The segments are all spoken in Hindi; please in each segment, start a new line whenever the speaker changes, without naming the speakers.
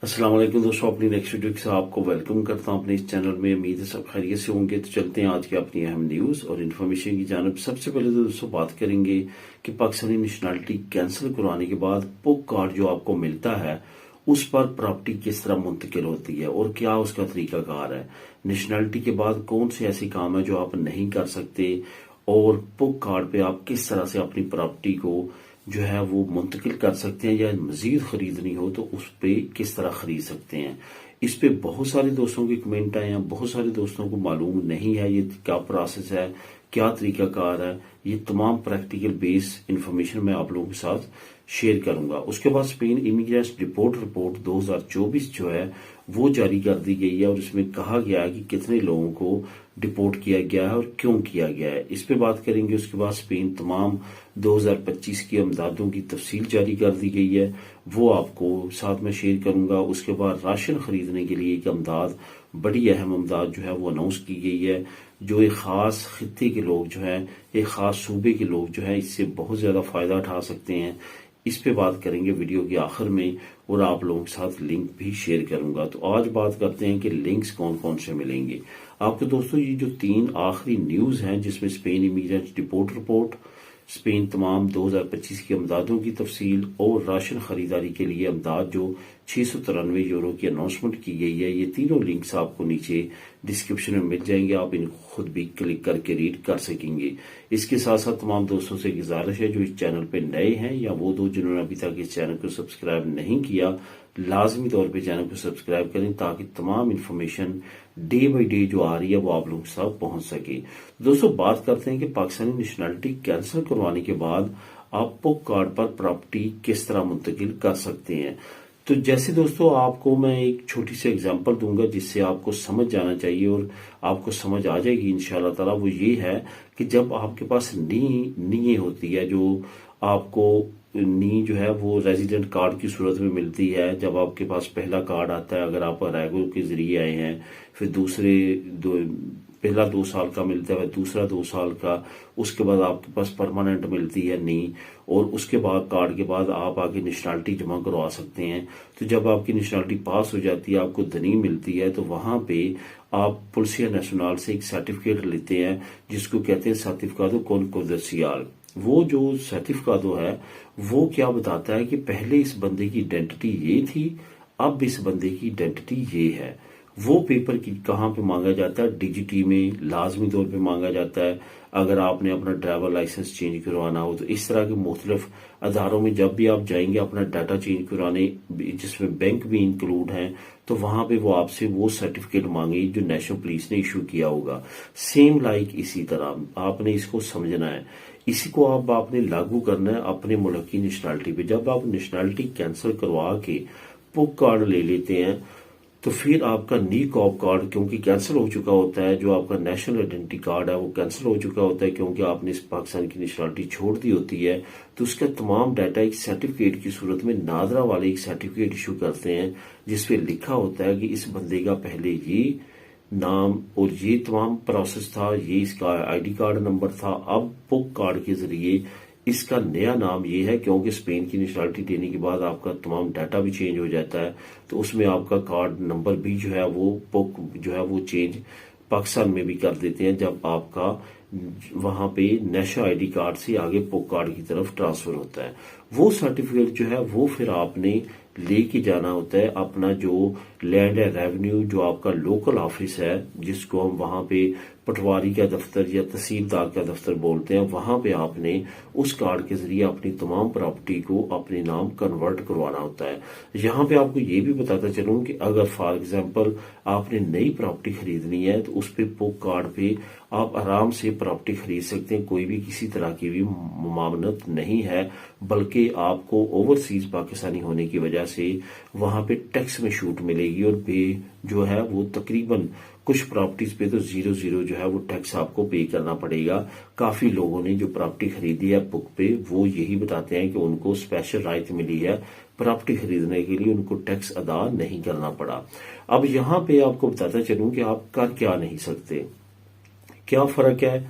अस्सलाम वालेकुम दोस्तों, अपनी नेक्स्ट वीडियो के साथ आपको वेलकम करता हूं अपने इस चैनल में। उम्मीद है सब खैरियत से होंगे। तो चलते हैं आज की अपनी अहम न्यूज और इन्फॉर्मेशन की जानिब। सबसे पहले तो दोस्तों बात करेंगे कि पाकिस्तानी नेशनलिटी कैंसिल करवाने के बाद पुक कार्ड जो आपको मिलता है उस पर प्रॉपर्टी किस तरह मुंतकिल होती है और क्या उसका तरीकाकार है। नेशनलिटी के बाद कौन से ऐसे काम है जो आप नहीं कर सकते और पुक कार्ड पे आप किस तरह से अपनी प्रॉपर्टी को जो है वो मुंतकिल कर सकते हैं या मजीद खरीदनी हो तो उस पे किस तरह खरीद सकते हैं। इस पे बहुत सारे दोस्तों के कमेंट आए हैं, बहुत सारे दोस्तों को मालूम नहीं है ये क्या प्रोसेस है, क्या तरीकाकार है। ये तमाम प्रैक्टिकल बेस इंफॉर्मेशन मैं आप लोगों के साथ शेयर करूंगा। उसके बाद स्पेन इमिग्रेशन रिपोर्ट 2024 जो है वो जारी कर दी गई है और इसमें कहा गया है कि कितने लोगों को डिपोर्ट किया गया है और क्यों किया गया है, इस पे बात करेंगे। उसके बाद स्पेन तमाम 2025 की अमदादों की तफसील जारी कर दी गई है, वो आपको साथ में शेयर करूंगा। उसके बाद राशन खरीदने के लिए एक अमदाद, बड़ी अहम अमदाद जो है वो अनाउंस की गई है, जो एक खास खित्ते के लोग जो है, एक खास सूबे के लोग जो है इससे बहुत ज्यादा फायदा उठा सकते हैं। इस पे बात करेंगे वीडियो के आखिर में और आप लोगों के साथ लिंक भी शेयर करूंगा। तो आज बात करते हैं कि लिंक्स कौन कौन से मिलेंगे आपको। दोस्तों ये जो 3 आखिरी न्यूज हैं जिसमें स्पेन इमिग्रेशन रिपोर्ट, स्पेन तमाम 2025 की अमदादों की तफसील और राशन खरीदारी के लिए अमदाद जो 693 यूरो की अनाउंसमेंट की गई है, ये तीनों लिंक्स आपको नीचे डिस्क्रिप्शन में मिल जाएंगे। आप इनको खुद भी क्लिक करके रीड कर सकेंगे। इसके साथ साथ तमाम दोस्तों से गुजारिश है जो इस चैनल पे नए हैं या वो दो जिन्होंने अभी तक इस चैनल को सब्सक्राइब नहीं किया, लाजमी तौर पे चैनल को सब्सक्राइब करें ताकि तमाम इन्फॉर्मेशन डे बाई डे जो आ रही है वो आप लोगों के साथ पहुंच सके। दोस्तों बात करते हैं कि पाकिस्तानी नेशनलिटी कैंसिल करवाने के बाद आप पुक कार्ड पर प्रॉपर्टी किस तरह मुंतकिल कर सकते हैं। तो जैसे दोस्तों आपको मैं एक छोटी सी एग्जांपल दूंगा जिससे आपको समझ जाना चाहिए और आपको समझ आ जाएगी इंशाल्लाह ताला। वो ये है कि जब आपके पास नी होती है, जो आपको नी जो है वो रेजिडेंट कार्ड की सूरत में मिलती है। जब आपके पास पहला कार्ड आता है, अगर आप रैगो के जरिए आए हैं, फिर पहला 2 साल का मिलता है, दूसरा 2 साल का, उसके बाद आपके पास परमानेंट मिलती है नी, और उसके बाद कार्ड के बाद आप आगे नेशनलिटी जमा करवा सकते हैं। तो जब आपकी नेशनलिटी पास हो जाती है, आपको दनी मिलती है, तो वहां पे आप पुलिसिया नेशनल से एक सर्टिफिकेट लेते हैं जिसको कहते हैं सर्टिफिकादो कॉन्कोदसियाल। वो जो सर्टिफिकादो है वो क्या बताता है कि पहले इस बंदे की आइडेंटिटी ये थी, अब इस बंदे की आइडेंटिटी ये है। वो पेपर की कहाँ पे मांगा जाता है, डीजीटी में लाजमी तौर पे मांगा जाता है। अगर आपने अपना ड्राइवर लाइसेंस चेंज करवाना हो तो इस तरह के मुख्तलिफ अदारों में जब भी आप जाएंगे अपना डाटा चेंज करवाने, जिसमें बैंक भी इंक्लूड है, तो वहां पे वो आपसे वो सर्टिफिकेट मांगेगी जो नेशनल पुलिस ने इशू किया होगा। सेम लाइक इसी तरह आपने इसको समझना है। इसी को आपने लागू करना है अपने मुल्क की नेशनलिटी पे। जब आप नेशनलिटी कैंसिल करवा के पुक कार्ड ले लेते हैं तो फिर आपका नी कॉप कार्ड क्योंकि कैंसिल हो चुका होता है, जो आपका नेशनल आइडेंटिटी कार्ड है वो कैंसिल हो चुका होता है क्योंकि आपने इस पाकिस्तान की नेशनलिटी छोड़ दी होती है, तो उसका तमाम डाटा एक सर्टिफिकेट की सूरत में नादरा वाले एक सर्टिफिकेट इशू करते हैं जिसपे लिखा होता है कि इस बंदे का पहले ये नाम और ये तमाम प्रोसेस था, ये इसका आईडी कार्ड नंबर था, अब पुक कार्ड के जरिए इसका नया नाम ये है। क्योंकि स्पेन की नेशनलिटी देने के बाद आपका तमाम डाटा भी चेंज हो जाता है, तो उसमें आपका कार्ड नंबर भी जो है वो पुक जो है वो चेंज पाकिस्तान में भी कर देते हैं जब आपका वहां पे नेशनल आईडी कार्ड से आगे पुक कार्ड की तरफ ट्रांसफर होता है। वो सर्टिफिकेट जो है वो फिर आपने लेके जाना होता है अपना जो लैंड है रेवेन्यू, जो आपका लोकल ऑफिस है जिसको हम वहां पे पटवारी का दफ्तर या तहसीलदार का दफ्तर बोलते हैं, वहां पे आपने उस कार्ड के जरिए अपनी तमाम प्रॉपर्टी को अपने नाम कन्वर्ट करवाना होता है। यहाँ पे आपको ये भी बताता चलूं कि अगर फॉर एग्जांपल आपने नई प्रॉपर्टी खरीदनी है तो उस पे पुक कार्ड पे आप आराम से प्रॉपर्टी खरीद सकते हैं, कोई भी किसी तरह की भी मामनत नहीं है, बल्कि आपको ओवरसीज पाकिस्तानी होने की वजह से वहां पे टैक्स में छूट मिलेगी और पे जो है वो तकरीबन कुछ प्रॉपर्टीज पे तो 0 जो है वो टैक्स आपको पे करना पड़ेगा। काफी लोगों ने जो प्रॉपर्टी खरीदी है बुक पे वो यही बताते हैं कि उनको स्पेशल राहत मिली है, प्रॉपर्टी खरीदने के लिए उनको टैक्स अदा नहीं करना पड़ा। अब यहाँ पे आपको बताता चलूं कि आप कर क्या नहीं सकते, क्या फर्क है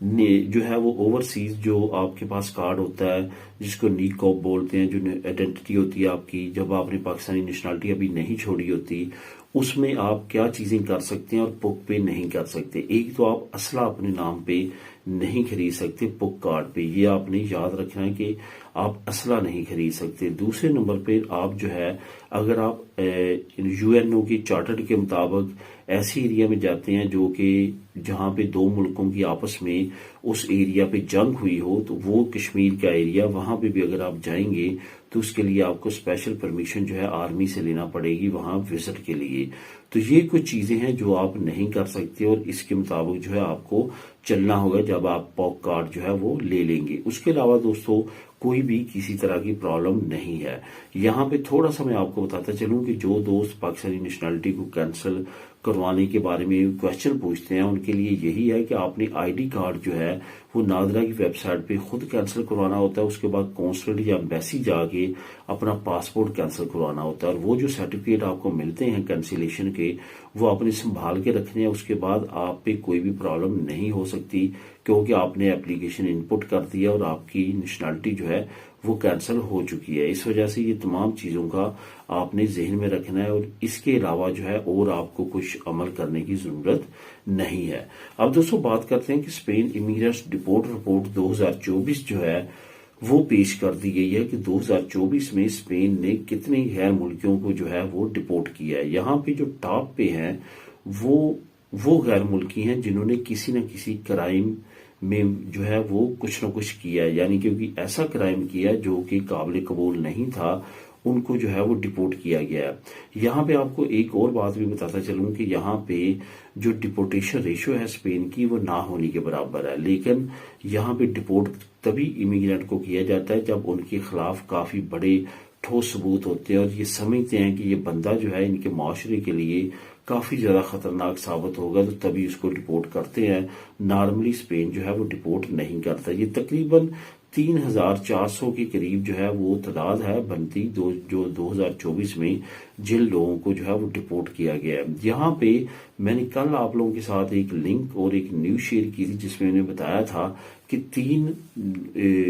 जो है वो ओवरसीज जो आपके पास कार्ड होता है जिसको नीकॉप बोलते हैं, जो आइडेंटिटी होती है आपकी जब आपने पाकिस्तानी नेशनलिटी अभी नहीं छोड़ी होती, उसमें आप क्या चीजें कर सकते हैं और पुक पे नहीं कर सकते। एक तो आप असला अपने नाम पे नहीं खरीद सकते पुक कार्ड पे, ये आपने याद रखना है कि आप असला नहीं खरीद सकते। दूसरे नंबर पे आप जो है अगर आप यूएनओ की चार्टर्ड के मुताबिक ऐसे एरिया में जाते हैं जो कि जहां पे दो मुल्कों की आपस में उस एरिया पे जंग हुई हो, तो वो कश्मीर का एरिया, वहां पे भी अगर आप जाएंगे तो उसके लिए आपको स्पेशल परमिशन जो है आर्मी से लेना पड़ेगी वहां विजिट के लिए। तो ये कुछ चीजें हैं जो आप नहीं कर सकते और इसके मुताबिक जो है आपको चलना होगा जब आप पॉक कार्ड जो है वो ले लेंगे। उसके अलावा दोस्तों कोई भी किसी तरह की प्रॉब्लम नहीं है। यहाँ पे थोड़ा सा मैं आपको बताता चलूं कि जो दोस्त पाकिस्तानी नेशनलिटी को कैंसिल करवाने के बारे में क्वेश्चन पूछते हैं उनके लिए यही है कि आपने आईडी कार्ड जो है वो नादरा की वेबसाइट पे खुद कैंसिल करवाना होता है, उसके बाद कौंसलेट या एम्बेसी जाके अपना पासपोर्ट कैंसिल करवाना होता है और वो जो सर्टिफिकेट आपको मिलते हैं कैंसिलेशन के वो आपने संभाल के रखने हैं। उसके बाद आप पे कोई भी प्रॉब्लम नहीं हो सकती क्योंकि आपने एप्लीकेशन इनपुट कर दिया और आपकी नेशनलिटी जो है वो कैंसिल हो चुकी है। इस वजह से ये तमाम चीजों का आपने जहन में रखना है और इसके अलावा जो है और आपको कुछ अमल करने की जरूरत नहीं है। अब दोस्तों बात करते हैं कि स्पेन इमिग्रेट्स डिपोर्ट रिपोर्ट 2024 जो है वो पेश कर दी गई है कि 2024 में स्पेन ने कितने गैर मुल्कियों को जो है वो डिपोर्ट किया है। यहाँ पे जो टॉप पे हैं वो गैर मुल्की हैं जिन्होंने किसी न किसी क्राइम में जो है वो कुछ न कुछ किया है, यानी क्योंकि ऐसा क्राइम किया जो कि काबिल कबूल नहीं था उनको जो है वो डिपोर्ट किया गया है। यहाँ पे आपको एक और बात भी बताता चलूं कि यहाँ पे जो डिपोर्टेशन रेशियो है स्पेन की वो ना होने के बराबर है, लेकिन यहाँ पे डिपोर्ट तभी इमिग्रेंट को किया जाता है जब उनके खिलाफ काफी बड़े ठोस सबूत होते हैं और ये समझते हैं कि ये बंदा जो है इनके माशरे के लिए काफी ज्यादा खतरनाक साबित होगा तो तभी उसको डिपोर्ट करते हैं। नॉर्मली स्पेन जो है वो डिपोर्ट नहीं करता। ये तकरीबन 3400 के करीब जो है वो तादाद है बनती जो 2024 में जिन लोगों को जो है वो डिपोर्ट किया गया है। यहाँ पे मैंने कल आप लोगों के साथ एक लिंक और एक न्यूज शेयर की थी जिसमें मैंने बताया था कि 3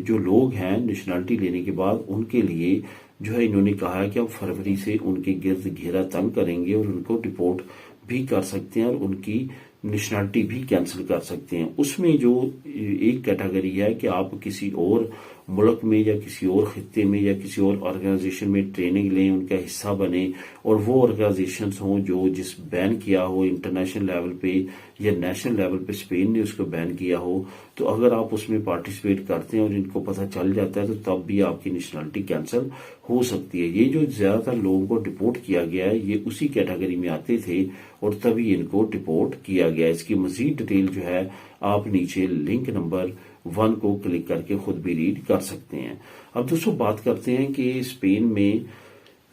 जो लोग हैं नेशनलिटी लेने के बाद उनके लिए जो है इन्होंने कहा है कि अब फरवरी से उनके गिर्द घेरा तंग करेंगे और उनको डिपोर्ट भी कर सकते हैं और उनकी नेशनलिटी भी कैंसिल कर सकते हैं। उसमें जो एक कैटेगरी है कि आप किसी और मुल्क में या किसी और खित्ते में या किसी और ऑर्गेनाइजेशन में ट्रेनिंग लें, उनका हिस्सा बने और वो ऑर्गेनाइजेशंस हों जो जिस बैन किया हो इंटरनेशनल लेवल पे या नेशनल लेवल पे स्पेन ने उसको बैन किया हो, तो अगर आप उसमें पार्टिसिपेट करते हैं और इनको पता चल जाता है तो तब भी आपकी नेशनलिटी कैंसिल हो सकती है। ये जो ज्यादातर लोगों को डिपोर्ट किया गया है ये उसी कैटेगरी में आते थे और तभी इनको डिपोर्ट किया गया। इसकी मजीद डिटेल जो है आप नीचे लिंक नंबर 1 को क्लिक करके खुद भी रीड कर सकते हैं। अब दोस्तों बात करते हैं कि स्पेन में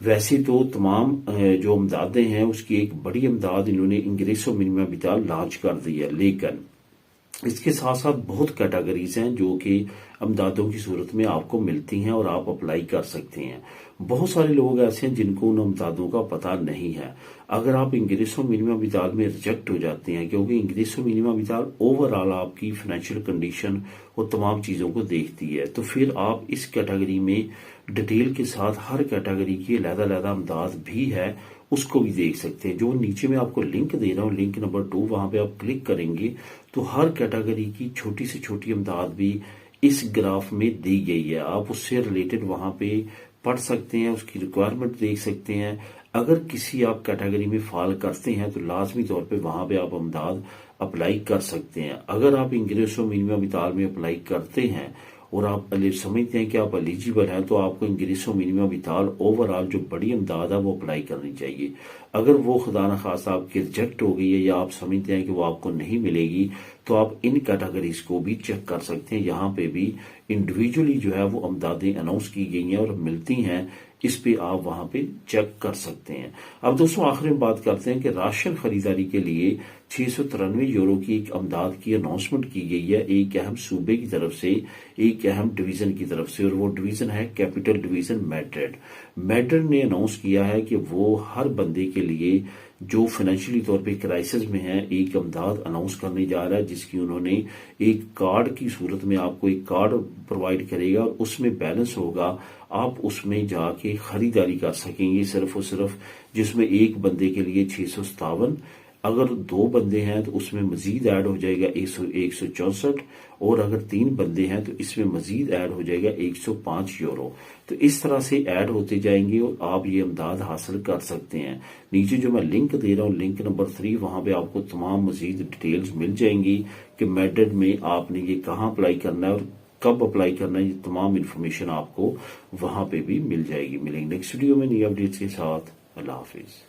वैसे तो तमाम जो अमदादें हैं उसकी एक बड़ी अमदाद इन्होंने इंग्रेसो मिनिमम विटाल लॉन्च कर दी है, लेकिन इसके साथ साथ बहुत कैटेगरीज हैं जो कि अमदादों की सूरत में आपको मिलती हैं और आप अप्लाई कर सकते हैं। बहुत सारे लोग ऐसे हैं जिनको उन अमदादों का पता नहीं है। अगर आप इंग्रेसो मिनिमम विटाल में रिजेक्ट हो जाते हैं क्योंकि इंग्रेसो मिनिमम विटाल ओवरऑल आपकी फाइनेंशियल कंडीशन और तमाम चीजों को देखती है, तो फिर आप इस कैटेगरी में डिटेल के साथ हर कैटेगरी की अलग-अलग अमदाद भी है उसको भी देख सकते हैं। जो नीचे में आपको लिंक दे रहा हूँ लिंक नंबर 2, वहां पे आप क्लिक करेंगे तो हर कैटेगरी की छोटी से छोटी अमदाद भी इस ग्राफ में दी गई है। आप उससे रिलेटेड वहां पे पढ़ सकते हैं, उसकी रिक्वायरमेंट देख सकते हैं। अगर किसी आप कैटेगरी में फॉल करते हैं तो लाजमी तौर पे वहां पे आप अमदाद अप्लाई कर सकते हैं। अगर आप इंग्रेसो मिनिमम विटाल में अप्लाई करते हैं और आप समझते हैं कि आप एलिजिबल हैं तो आपको इंग्रेसो मिनिमम विटाल ओवरऑल जो बड़ी अमदाद है वो अप्लाई करनी चाहिए। अगर वो खुदा न खासा आपकी रिजेक्ट हो गई है या आप समझते हैं कि वो आपको नहीं मिलेगी तो आप इन कैटेगरीज को भी चेक कर सकते हैं। यहाँ पे भी इंडिविजुअली जो है वो अमदादें अनाउंस की गई हैं और मिलती हैं, इस पे आप वहां पे चेक कर सकते हैं। अब दोस्तों आखिर में बात करते हैं कि राशन खरीदारी के लिए 693 यूरो की एक अमदाद की अनाउंसमेंट की गई है एक अहम सूबे की तरफ से, एक अहम डिवीजन की तरफ से, और वो डिवीजन है कैपिटल डिवीजन मैड्रिड। मैड्रिड ने अनाउंस किया है कि वो हर बंदे के लिए जो फाइनेंशियली तौर पे क्राइसिस में है, एक इमदाद अनाउंस करने जा रहा है जिसकी उन्होंने एक कार्ड की सूरत में आपको एक कार्ड प्रोवाइड करेगा और उसमें बैलेंस होगा। आप उसमें जाके खरीदारी कर सकेंगे सिर्फ और सिर्फ, जिसमें एक बंदे के लिए 657, अगर 2 बंदे हैं तो उसमें मजीद ऐड हो जाएगा 164, और अगर 3 बंदे हैं तो इसमें मजीद ऐड हो जाएगा 105 यूरो। तो इस तरह से ऐड होते जाएंगे और आप ये इमदाद हासिल कर सकते हैं। नीचे जो मैं लिंक दे रहा हूँ, लिंक नंबर 3, वहां पे आपको तमाम मजीद डिटेल्स मिल जाएंगी कि मेडेड में आपने ये कहाँ अप्लाई करना है और कब अप्लाई करना है। ये तमाम इन्फॉर्मेशन आपको वहां पे भी मिल जाएगी। मिलेंगे नेक्स्ट वीडियो में नई अपडेट्स के साथ। अल्लाह हाफिज।